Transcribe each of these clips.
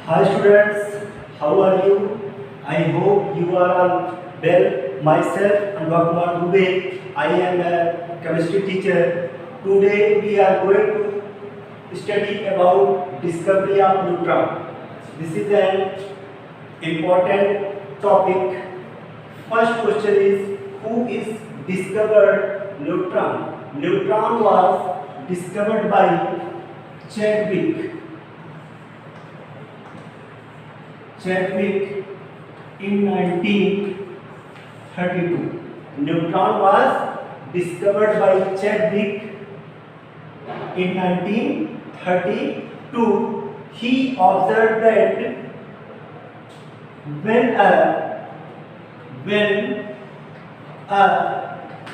Hi students, how are you? I hope you are all well. Myself, Anwar Kumar Dubey. I am a chemistry teacher. Today we are going to study about discovery of neutron. This is an important topic. First question is, who is discovered neutron? Neutron was discovered by Chadwick. Chadwick in 1932. Neutron was discovered by Chadwick in 1932. He observed that when a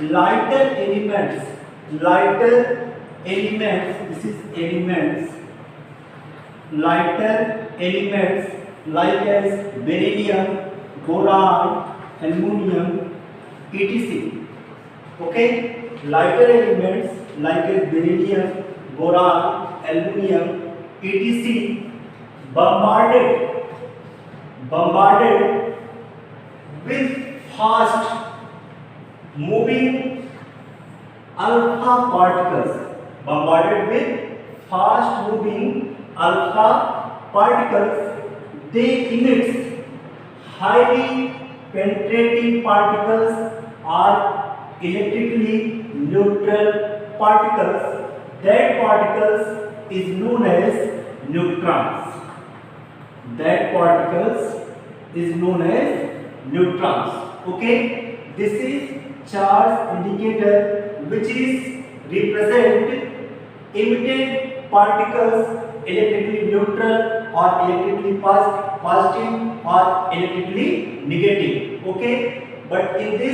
lighter elements, this is elements, lighter elements like as beryllium, boron, aluminum, etc. Okay, lighter elements like as beryllium, boron, aluminum, etc. bombarded with fast moving alpha particles, bombarded with fast moving alpha particles, they emit highly penetrating particles or electrically neutral particles. That particles is known as neutrons. That particles is known as neutrons. Okay, this is charge indicator which is represent emitted particles electrically neutral or electrically positive or electrically negative. Okay, but in the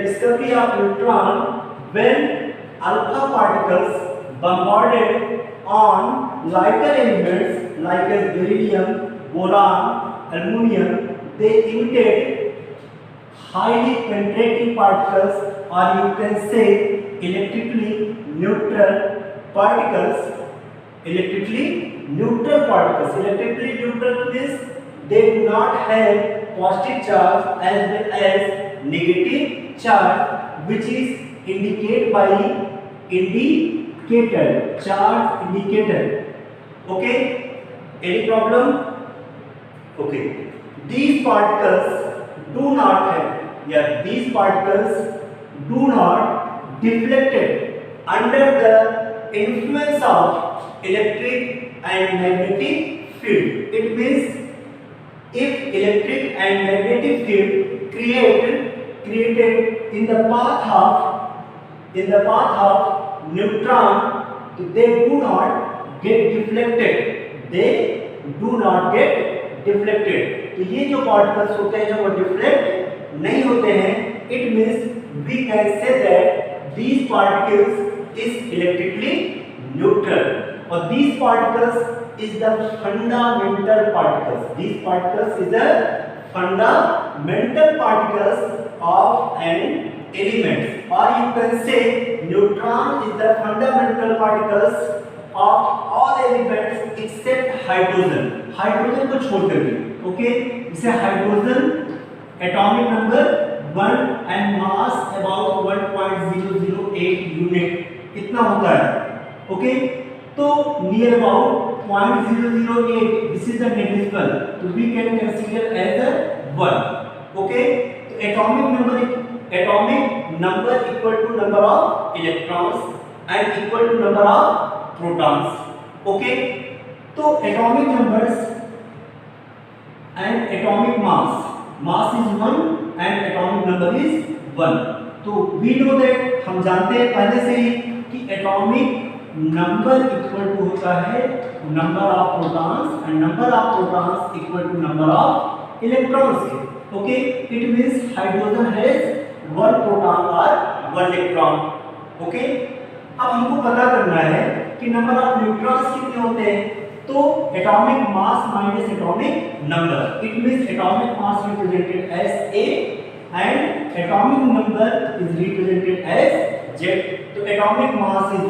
discovery of neutron, when alpha particles bombarded on lighter elements like as beryllium, boron, aluminum, they emitted highly penetrating particles, or you can say electrically neutral particles. Electrically neutral means they do not have positive charge as well as negative charge, which is indicated by indicator, charge indicator. Okay, any problem? Okay, these particles do not deflected under the influence of electric and magnetic field. It means if electric and magnetic field created in the path of neutron, they do not get deflected. तो ये जो particles होते हैं वो deflect नहीं होते हैं. It means we can say that these particles is electrically neutral, or these particles is the fundamental particles. These particles is the fundamental particles of an element, or you can say neutron is the fundamental particles of all elements except hydrogen. Hydrogen को छोड़ करके. Okay, इसे hydrogen atomic number 1 and mass about 1.008 unit इतना होता है. Okay, तो near about 0.008, this is the negligible, तो we can consider as a 1. Okay, तो atomic number equal to number of electrons and equal to number of protons. Okay, तो atomic numbers and atomic mass is 1 and atomic number is 1. तो we know that, हम जानते हैं पहले से ही कि atomic number equal to होता है number of protons and number of protons equal to number of electrons के. Okay, it means hydrogen has 1 proton और 1 इलेक्ट्रॉन. ओके, अब हमको पता करना है कि नंबर ऑफ न्यूट्रॉन्स कितने होते हैं. तो atomic mass minus atomic number, it means atomic mass represented as A and atomic number is represented as Z. तो atomic mass is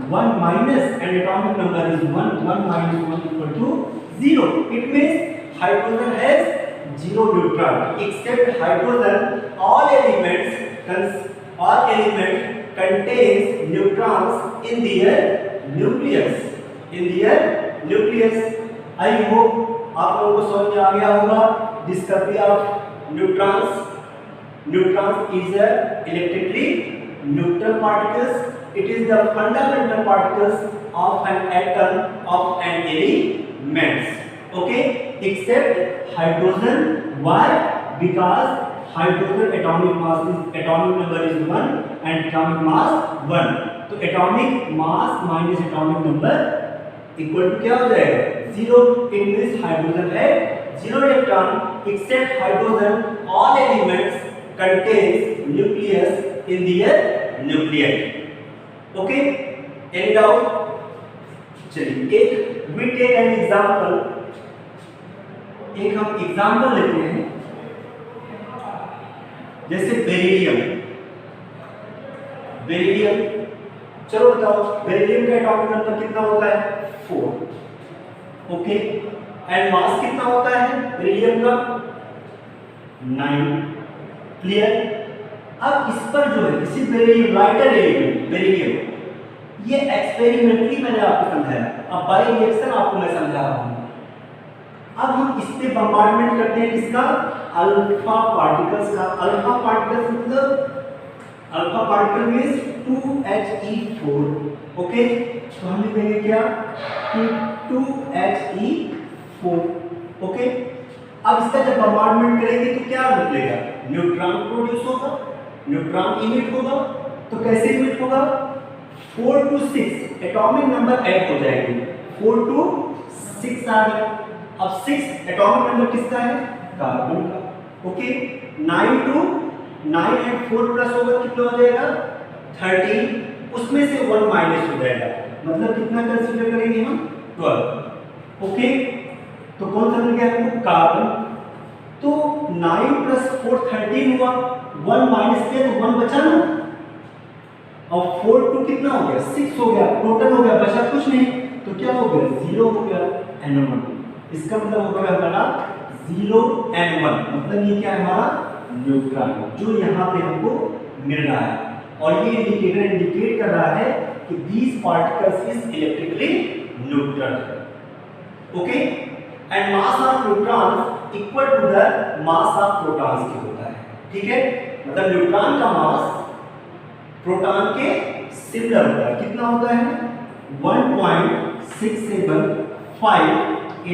1 minus and atomic number is 1 minus 1 equal to zero. It means hydrogen has zero neutron. Except hydrogen, all elements contains neutrons in their nucleus. I hope आप लोगों को समझ में आ गया होगा discovery of neutrons. Neutrons is a electrically neutral particles. It is the fundamental particles of an atom of an element. Okay, except hydrogen. Why? Because hydrogen atomic number is 1 and atomic mass 1. तो atomic mass minus atomic number equal to क्या हो जाएगा? 0. It means hydrogen has 0 electron. Except hydrogen, all elements contains nucleus in their nuclei. Okay? Any doubt? चलिए we take an example. एक हम example लेते हैं, जैसे बेरिलियम. चलो बताओ बेरिलियम का एटॉमिक नंबर कितना होता है? 4. ओके, एंड मास कितना होता है बेरिलियम का? 9. क्लियर? अब इस पर जो है इसी बेरिलियम लाइटर बेरिलियम, ये एक्सपेरिमेंटली मैंने आपको समझाया. अब बाय रिएक्शन आपको मैं समझा रहा हूं. अब हम इस पे बम्बार्डमेंट करते हैं किसका? अल्फा पार्टिकल्स का. अल्फा पार्टिकल्स मतलब alpha particle means 2He4. Okay, तो हम लिखेंगे क्या कि 2He4. ओके, अब इसका जब बम्बार्डमेंट करेंगे तो क्या निकलेगा? न्यूट्रॉन प्रोड्यूस होगा, न्यूट्रॉन इमिट होगा. तो कैसे इमिट होगा? 4 to 6 एटॉमिक नंबर ऐड हो जाएंगे. 4 to 6 आ गया. अब 6 एटॉमिक नंबर किसका है? कार्बन का. ओके, 9 and 4 प्लस होगा कितना हो जाएगा? 13. उसमें से 1 माइनस हो जाएगा, मतलब कितना कंसीडर करेंगे हम? 12. ओके, तो कौन सा मिल गया हमको? कार्बन. तो 9 प्लस 4 13 हुआ, 1 माइनस किया तो 1 बचा ना. और 4 to कितना हो गया? 6 हो गया, टोटल हो गया, बचा कुछ नहीं. तो क्या हो गया? 0 हो गया. N1. इसका मतलब हो गया हमारा 0 N1. मतलब ये क्या है? हमारा न्यूट्रॉन जो यहाँ पे हमको मिल रहा है. और ये इंडिकेटर इंडिकेट कर रहा है कि these particles is electrically neutral. Okay, and mass of neutrons equal to the mass of protons की होता है. ठीक है, मतलब न्यूट्रॉन का मास प्रोटॉन के सिमिलर होता है. कितना होता है? 1.675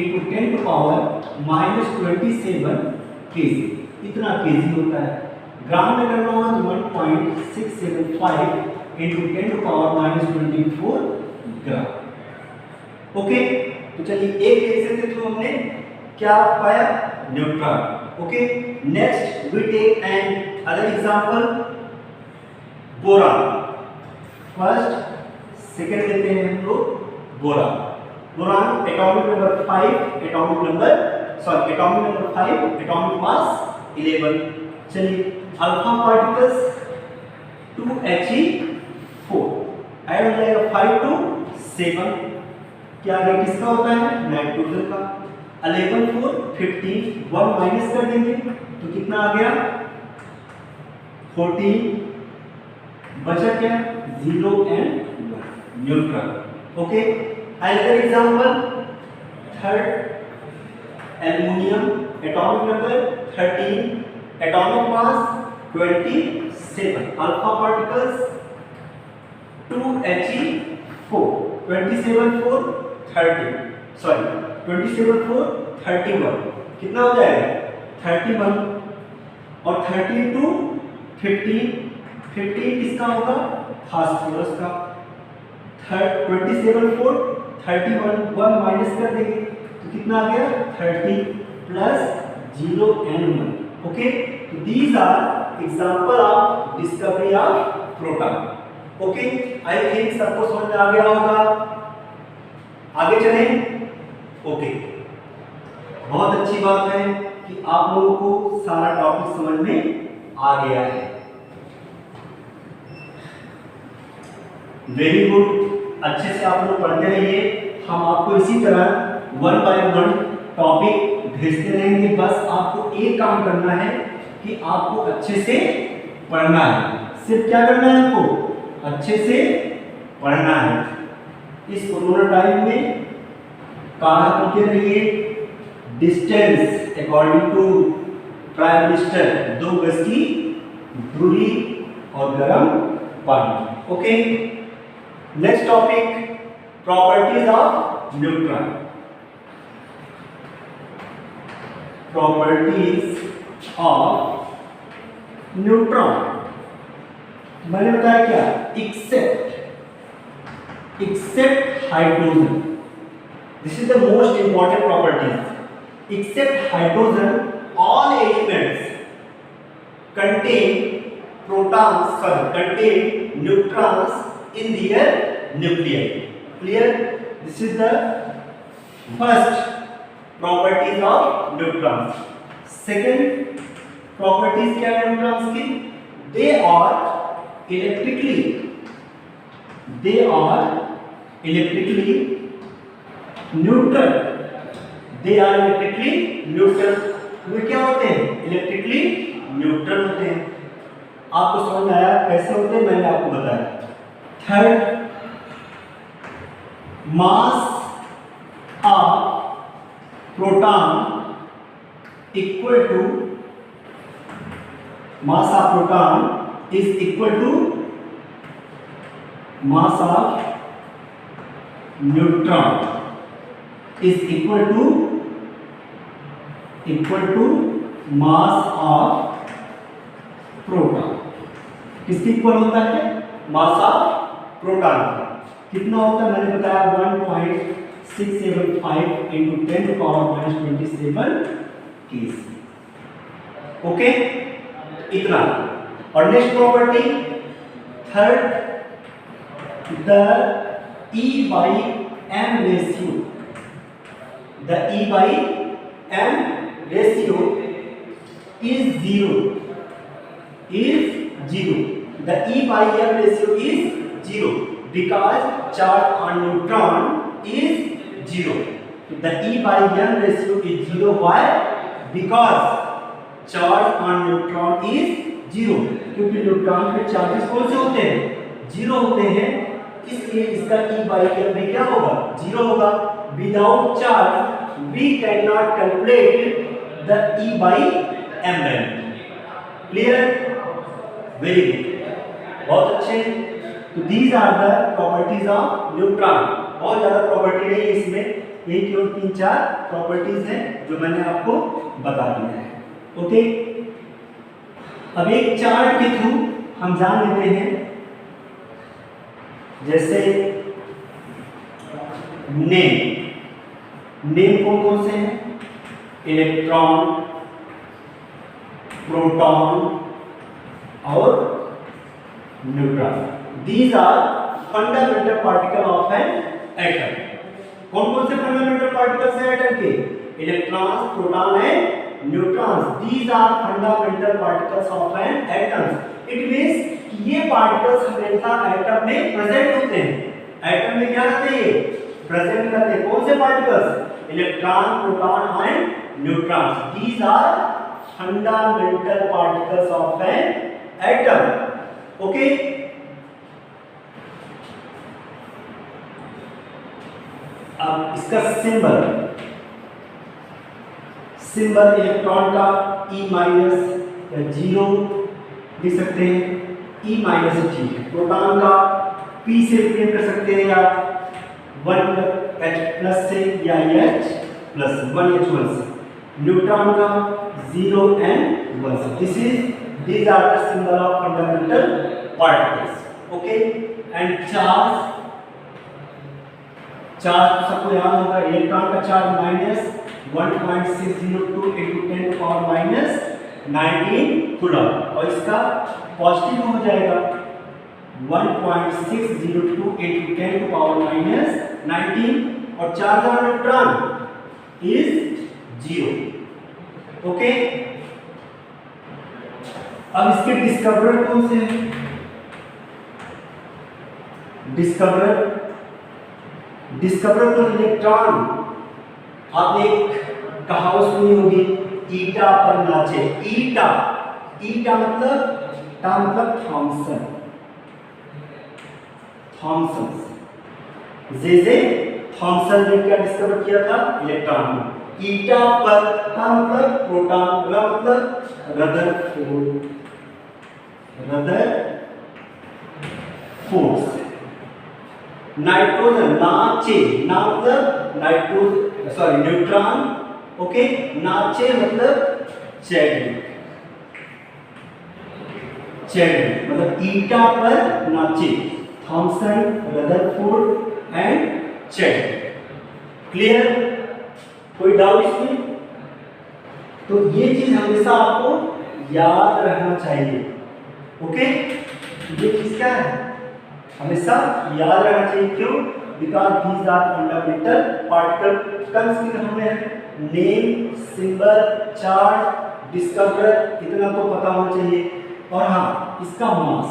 into 10 to power minus 27 kg. इतना केजी होता है. ग्राम में करना होगा तो 1.675 into 10 to power minus 24 gram. Okay, तो चलिए एक रिएक्शन के थ्रू हमने क्या पाया? Neutron. Okay, next we take another example. Boron. First second लेते हैं हम लोग. Boron atomic number 5, atomic number 5, atomic mass 11. चलिए अल्फा पार्टिकल्स 2He4 ऐड हो जाएगा 5 to 7. क्या आगे किसका होता है? नाइट्रोजन का. 11 4 15, 1 माइनस कर देंगे तो कितना आ गया? 14. बचा क्या? 0 and 1 neutron. Okay, another example. Third aluminium atomic number 13, atomic mass 27. Alpha particles 2He4 27 4 30 sorry 27 4 31 कितना हो जाएगा? 31. और 32 15 किसका होगा? फास्फोरस का. 27 4 31 1 माइनस कर देंगे तो कितना आ गया? 30 प्लस 0 and 1. ओके, तो these are example of discovery of proton. Okay, I think सबको समझ में आ गया होगा. आगे चलें. ओके, बहुत अच्छी बात है कि आप लोगों को सारा टॉपिक समझ में आ गया है. Very good. अच्छे से आप लोग पढ़ते रहिए. हम आपको इसी तरह वन बाय वन टॉपिक भेजते रहेंगे। बस आपको एक काम करना है कि आपको अच्छे से पढ़ना है। सिर्फ क्या करना है आपको? अच्छे से पढ़ना है। इस कोरोना टाइम में काढ़ा पीते रहिए। Distance according to prime minister 2 गज की दूरी और गर्म पानी। Okay, next topic properties of neutron. Properties of neutron मैंने बताया क्या? Except hydrogen, this is the most important properties. Except hydrogen all elements contain neutrons in their nuclei. Clear? This is the first properties of neutrons. Second properties क्या है neutrons की? They are electrically neutral. They are electrically neutral. वे क्या होते हैं? Electrically neutral होते हैं। आपको समझ में आया कैसे होते हैं? मैंने आपको बताया। Third, mass of proton equal to mass of proton is equal to mass of neutron is equal to mass of proton. किसके इक्वल होता है? मास ऑफ प्रोटॉन का। कितना होता है? मैंने बताया 1.675 into 10 to power -27 kg। Okay, इतना। और next property third, the E by M ratio, the E by M ratio is 0. The E by M ratio is 0 because charge on neutron is 0. The E by M ratio is 0. Why? Because charge on neutron is 0. क्योंकि neutron के charges कौन से होते हैं? 0 होते हैं, इसलिए इसका E by M में क्या होगा? 0 होगा। Without charge we cannot calculate the E by M value. Clear? Very good. बहुत अच्छे। तो these are the properties of neutron. बहुत ज़्यादा प्रॉपर्टी नहीं है इसमें, यही केवल 3-4 प्रॉपर्टीज हैं जो मैंने आपको बता दिया है। ओके, अब एक चार्ट के थ्रू हम जान लेते हैं, जैसे नेम कौन कौन से हैं? इलेक्ट्रॉन, प्रोटॉन और न्यूट्रॉन। These are fundamental particle of an atom. कौन कौन से फंडामेंटल पार्टिकल्स हैं एटम के? Electrons, proton and neutrons. These are fundamental particles of an atom. It means ये पार्टिकल्स हमेशा एटम में प्रेजेंट होते हैं। एटम में क्या रहते हैं? प्रेजेंट रहते हैं। कौन से particles? Electron, proton and neutrons. These are fundamental particles of an atom. Okay? अब इसका सिंबल इलेक्ट्रॉन का E- या 0 लिख सकते हैं। E- ठीक है। प्रोटॉन का P से रिप्रेजेंट कर सकते हैं, या 1H+ से, या H+1H1 से। न्यूट्रॉन का 0 and 1 से। These are the symbol of fundamental particles. Okay? And charge सबको याद होगा। इलेक्ट्रॉन का charge -1.602 into 10 to power -19 coulomb, और इसका पॉजिटिव हो जाएगा 1.602 into 10 to power -19, और charge on neutron is 0। Okay, अब इसके डिस्कवरर कौन से हैं? डिस्कवरर तो इलेक्ट्रॉन आपने एक कहावत सुनी होगी, ईटा पर नाचे। ईटा, ईटा मतलब थॉमसन, थॉमसन। जे थॉमसन ने क्या डिस्कवर किया था? इलेक्ट्रॉन को। ईटा पर का मतलब प्रोटॉन, का मतलब रदरफोर्ड, रदरफोर्ड। नाइट्रोजन, नाचे, ना मतलब नाइट्रोजन, सॉरी न्यूट्रॉन, ओके। नाचे मतलब चैडविक, चैडविक मतलब ईटा पर नाचे, Thomson, Rutherford and Chadwick. Clear? कोई डाउट इसमें? तो ये चीज हमेशा आपको याद रहना चाहिए, ओके। ये चीज क्या है? हमेशा याद रहना चाहिए। क्यों? Because these are fundamental particle. Consider हमें नेम, सिंबल, चार्ज, डिस्कवर इतना तो पता होना चाहिए। और हाँ, इसका मास,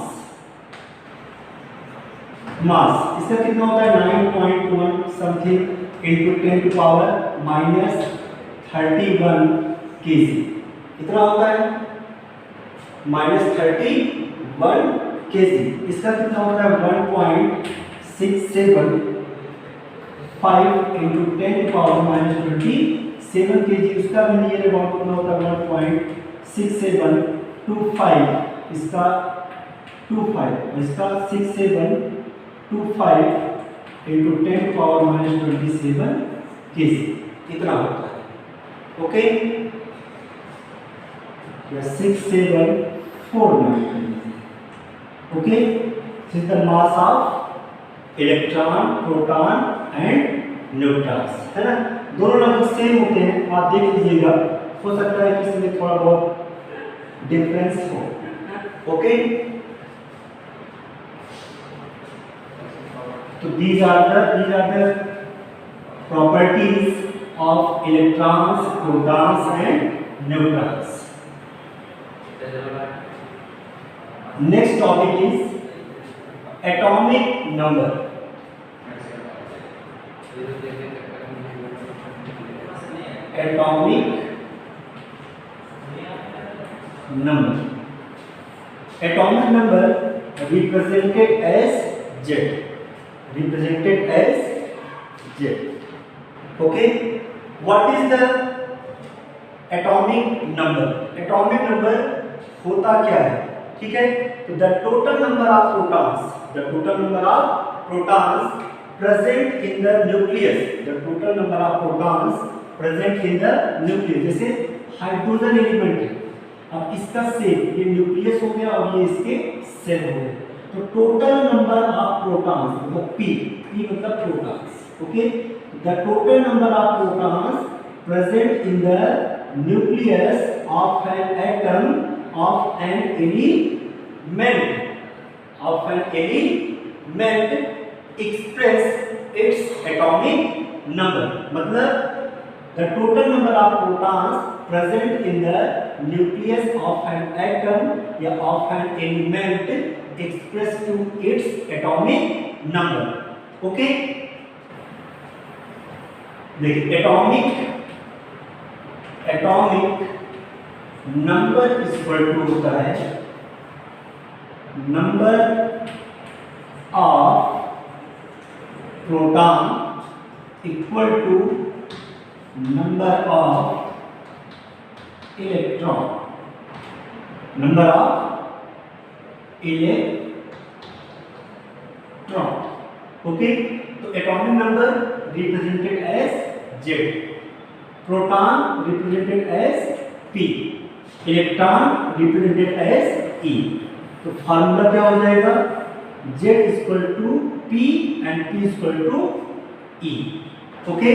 मास इसका कितना होता है? 9.1 something into 10 to power minus 31 kg. कितना होता है? Minus 31 kg. इसका कितना होता है? 1.675 इंटू 10 पावर माइनस 27 केजी। उसका भी नियर अबाउट कितना होता है? 1.6725। इसका 25, इसका 6725 इंटू 10 पावर माइनस 27 केजी। कितना होता है? Okay, 6749। Okay, this is the mass of electron, proton and neutrons, है ना। दोनों लगभग सेम होते हैं, आप देख लीजिएगा। हो सकता है कि इसमें थोड़ा बहुत डिफरेंस हो, ओके। तो these are the properties of electrons, protons and neutrons. Next topic is atomic number. Atomic number. Atomic number represented as Z. Represented as Z. Okay. What is the atomic number? Atomic number होता क्या है? ठीक है। तो the total number of protons, the total number of protons present in the nucleus, the total number of protons present in the nucleus. जैसे hydrogen element है, अब इसका सेल, ये न्यूक्लियस हो गया और ये इसके सेल हो गए। तो टोटल नंबर ऑफ प्रोटॉन्स मतलब पी, पी मतलब protons, okay. The total number of protons present in the nucleus of an atom of an element, of an element express its atomic number। मतलब the total number of protons present in the nucleus of an atom या of an element express to its atomic number, okay। देखिए atomic number equal to होता है number of proton equal to number of electron, number of electron, okay. तो atomic number represented as Z, proton represented as P, electron represented as E। तो formula क्या हो जाएगा? Z equal to P and P equal to E, okay.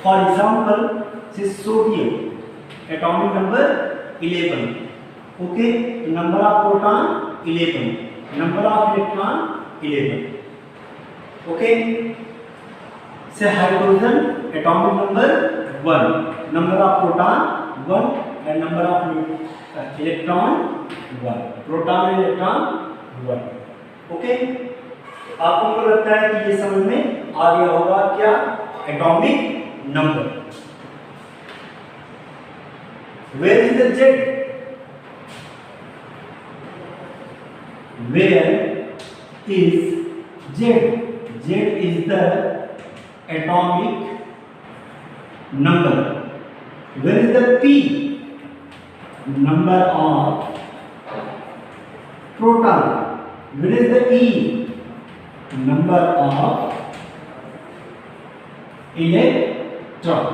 For example से sodium atomic number 11, okay. Number of proton 11, number of electron 11, okay. से hydrogen atomic number 1, number of proton 1 and number of electron 1, proton and electron 1, okay। आपको लगता है कि ये समझ में आ गया होगा क्या? Atomic number, Where is the Z? Where is Z? Z is the atomic number. Where is the P? Number of proton. Where is the E? Number of electron.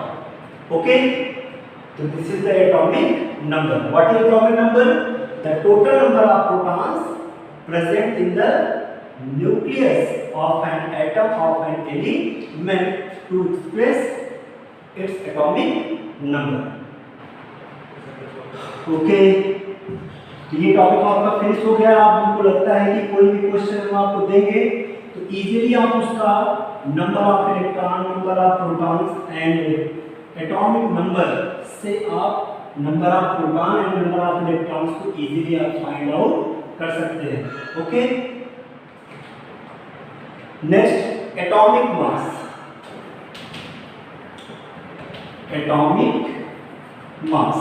Okay, so this is the atomic number. What is atomic number? The total number of protons present in the nucleus of an atom of an element to express its atomic number. Okay, तो ये topic आपका finish हो गया। आप हमको लगता है कि कोई भी क्वेश्चन हम आपको देंगे तो इजीली आप उसका number of electron, number of protons and atomic number से आप number of proton and number of electrons को इजीली आप फाइंड आउट कर सकते हैं। Okay, next atomic mass. Atomic mass,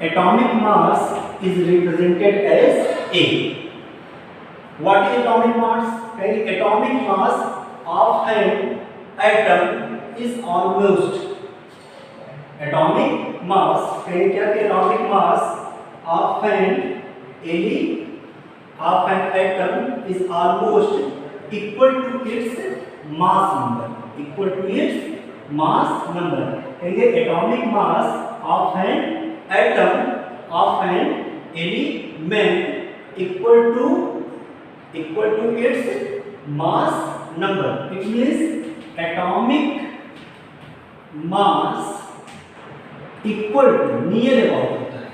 atomic mass is represented as A. What is atomic mass? Atomic mass of an atom is almost, atomic mass क्या कि atomic mass of an atom is almost equal to its mass number. Equal to its mass number. Atomic mass of an atom of an element equal to its mass number. It means atomic mass equal to, near about होता है,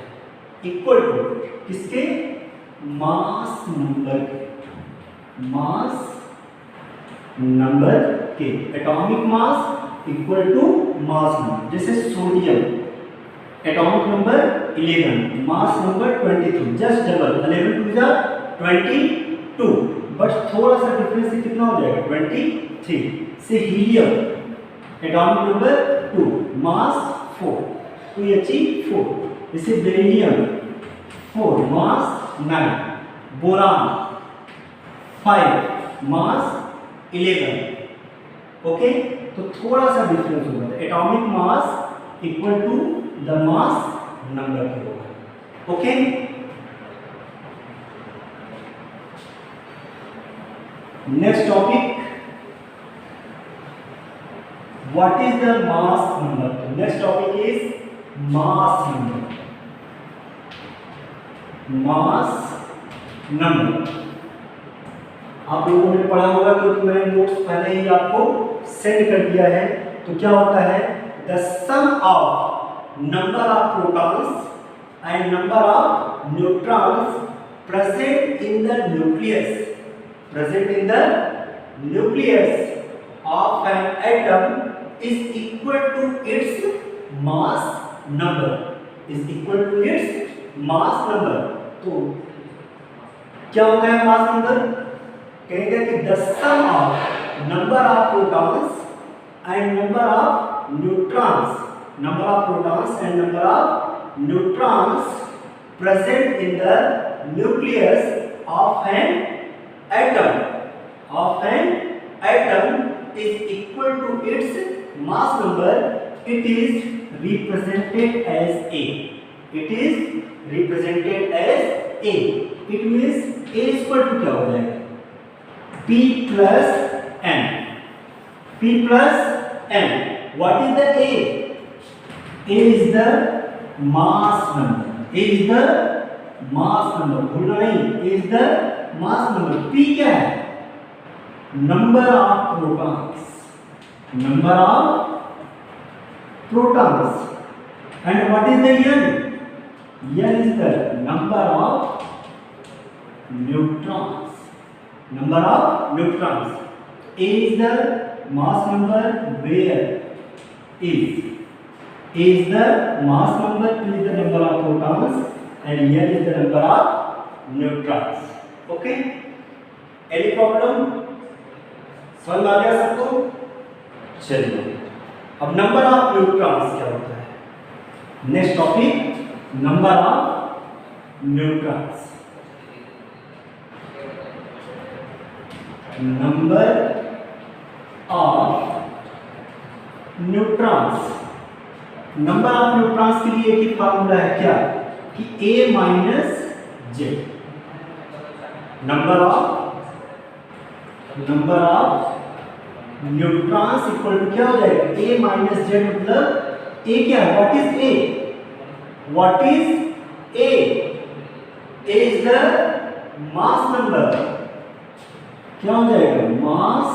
equal to किसके? mass number के। atomic mass equal to mass number। जैसे sodium atomic number 11, mass number 23, just double 11 to जा 22, but थोड़ा सा difference से कितना हो जाएगा 23। से हीलियम एटॉमिक नंबर 2, मास 4, तो ये चीज 4। जैसे beryllium 4, mass 9, boron 5, mass 11। Okay, तो थोड़ा सा डिफरेंस होगा। Atomic mass equal to the mass number के होगा। Okay, next topic, what is the mass number? Next topic is mass number. Mass number आप लोगों ने पढ़ा होगा क्योंकि मैंने नोट्स पहले ही आपको सेंड कर दिया है। तो क्या होता है? The sum of number of protons and number of neutrons present in the nucleus of an atom is equal to its mass number, is equal to its mass number। तो क्या होता है मास नंबर? कहेंगे कि the sum of number of protons and number of neutrons, number of protons and number of neutrons present in the nucleus of an atom is equal to its mass number. It is represented as A. It is represented as A. It means A is equal to क्या हो जाएगा? P plus N. P plus N. What is the A? A is the mass number. A is the mass number. भूलना नहीं, A is the mass number. P क्या है? Number of protons. Number of protons. And what is the N? N is the number of neutrons. Number of neutrons. A is the mass number where is the mass number, P is the number of protons and N is the number of neutrons. Okay? Any problem? समझ आ गया सबको? चलिए, अब number of neutrons क्या होता है? Next topic, number of neutrons. Number of neutrons, number of neutrons के लिए एक ही फार्मूला है क्या कि A minus Z, number of neutrons equal to क्या हो जाएगा A माइनस जेड, मतलब A क्या है, what is A, what is A is the mass number, क्या हो जाएगा मास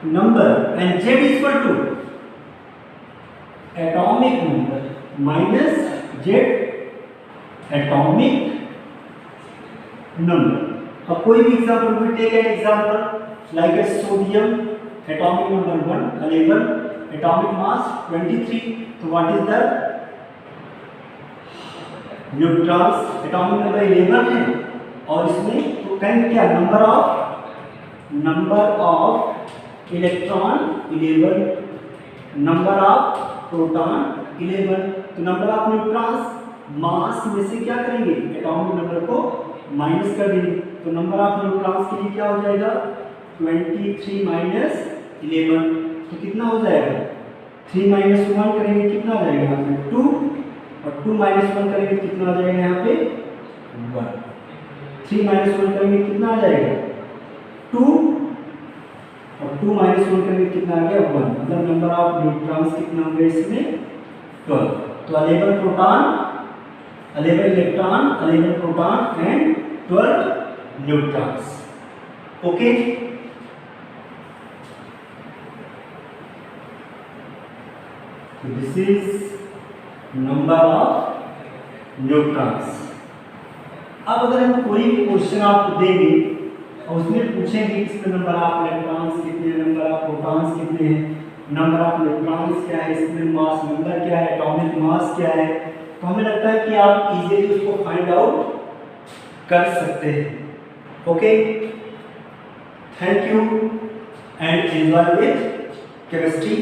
number, and Z is equal to atomic number minus Z atomic number. अब कोई भी example we take an example like a sodium atomic number 1 11, atomic mass 23. So what is the neutrons atomic number 11 है, और इसमें तो कहेंगे क्या number of electron 11, number of proton 11, तो नंबर ऑफ न्यूट्रॉन्स मास में से क्या करेंगे एटॉमिक नंबर को माइनस कर देंगे, तो नंबर ऑफ न्यूट्रॉन्स के लिए क्या हो जाएगा 23 माइनस 11, तो कितना हो जाएगा 3 माइनस 1 करेंगे कितना आ जाएगा यहाँ पे 2, और 2 माइनस 1 करेंगे कितना आ जाएगा यहाँ पे 1, 3 माइनस 1 करेंगे कितना आ जाएगा 2, और 2 माइनस 1 करेंगे कितना आ गया 1, मतलब नंबर ऑफ न्यूट्रॉन्स कितना हो गया इसमें 12, तो 11 proton 11 electron 11 proton and 12 neutrons. Okay, this is number of neutrons. अब अगर हम कोई भी क्वेश्चन आपको देंगे और उसमें पूछेंगे इसमें नंबर ऑफ इलेक्ट्रॉन्स कितने, नंबर ऑफ प्रोटॉन्स कितने हैं, नंबर ऑफ न्यूट्रॉन्स क्या है, इसमें मास नंबर क्या है, एटॉमिक मास क्या है, तो हमें लगता है कि आप इजीली उसको फाइंड आउट कर सकते हैं. Okay, thank you and enjoy with chemistry.